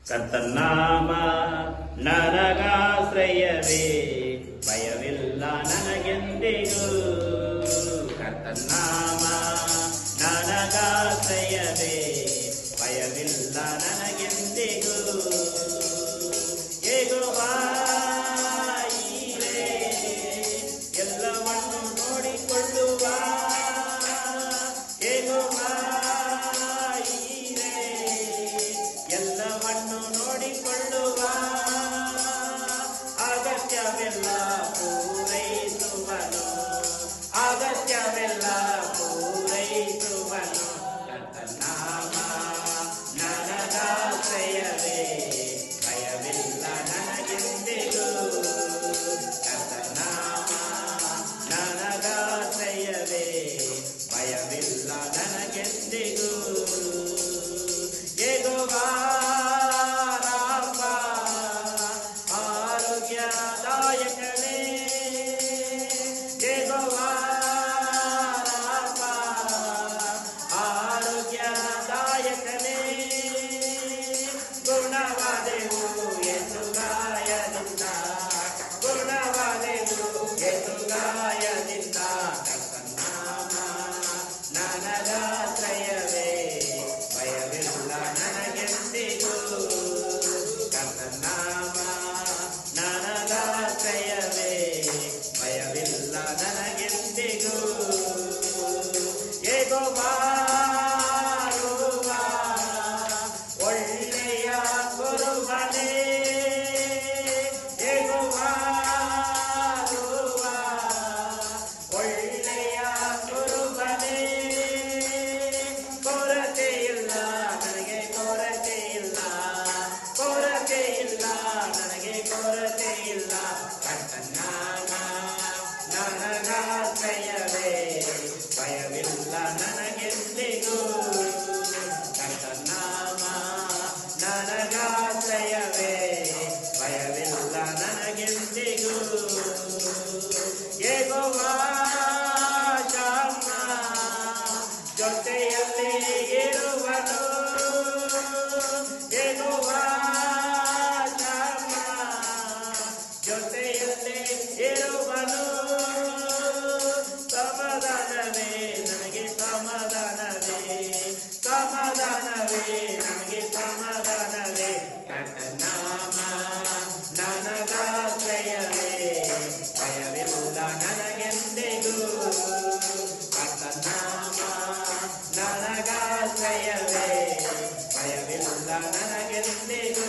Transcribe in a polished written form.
ಕರ್ತನಾಮ ನನಗಾಶ್ರಯವೇ, ಭಯವಿಲ್ಲ ನನಗೆಂದಿಗೂ. ಕರ್ತನಾಮ ನನಗಾಶ್ರಯವೇ, ಭಯವಿಲ್ಲ ನನಗೆಂದಿಗೂ. ಯೆಹೋವಾ ಈರೇ, ಎಲ್ಲವನ್ನು ನೋಡಿಕೊಳ್ಳುವ. ಯೆಹೋವಾ ಈರೇ, ಎಲ್ಲವನ್ನು ನೋಡಿಕೊಳ್ಳುವ. ಅಗತ್ಯವೆಲ್ಲ ಪೂರೈಸುವನು, ಅಗತ್ಯವೆಲ್ಲ ಪೂರೈಸುವನು. ಕರ್ತನಾಮ ನನಗಾಶ್ರಯವೇ, ಭಯವಿಲ್ಲ ನನಗೆಂದಿಗೂ. ಕರ್ತನಾಮ ನನಗಾಶ್ರಯವೇ, ಭಯವಿಲ್ಲ ನನಗೆಂದಿಗೂ. ಯೆಹೋವಾ ರಾಫ, ಆರೋಗ್ಯದಾಯಕನೇ. ಯೆಹೋವಾ ರಾಫ, ಆರೋಗ್ಯದಾಯಕನೇ. ಗುಣವಾದೆವು ಎಂದು ಗಾಯದಿಂದ, ಗುಣವಾದೆವು ಎಂದು ಗಾಯದಿಂದ. ಕರ್ತನಾಮ ನನಗಾಶ್ರಯವೇ, ಭಯವಿಲ್ಲ ನನಗೆಂದಿಗೂ. ಕರ್ತನಾಮ ನನಗಾಶ್ರಯವೇ, ಭಯವಿಲ್ಲ ನನಗೆಂದಿಗೂ. ಯೆಹೋವಾ ರೂವಾ, ಒಳ್ಳೆಯ ಗುರುವನೇ. ಯೆಹೋವಾ ರೂವಾ, ಒಳ್ಳೆಯ ಗುರುವನೇ. ಕೊರತೆ ಇಲ್ಲ ನನಗೆ, ಕೊರತೆ ಇಲ್ಲ, ಕೊರತೆ ಇಲ್ಲ ನನಗೆ, ಕೊರತೆ ಇಲ್ಲ. ಕರ್ತನಾಮ ನನಗಾಶ್ರಯವೇ, ಭಯವಿಲ್ಲ ನನಗೆಂದಿಗೂ. ಕರ್ತನಾಮ ನನಗಾಶ್ರಯವೇ, ಭಯವಿಲ್ಲ ನನಗೆಂದಿಗೂ. ಯೆಹೋವಾ ಶಾಮ್ಮ, ಜೊತೆಯಲ್ಲಿ ಇರುವನು. ಯೆಹೋವಾ ಶಾಮ್ಮ, ಜೊತೆಯಲ್ಲಿ ಇರುವನು. ಸಮಾಧಾನವೇ ನನಗೆ, ಸಮಾಧಾನವೇ, ಸಮಾಧಾನವೇ ನನಗೆ, ಸಮಾಧಾನವೇ. ಕರ್ತನಾಮ ನನಗಾಶ್ರಯವೇ, ಭಯವಿಲ್ಲ ನನಗೆಂದಿಗೂ. ಕರ್ತನಾಮ ನನಗಾಶ್ರಯವೇ, ಭಯವಿಲ್ಲ ನನಗೆಂದಿಗೂ.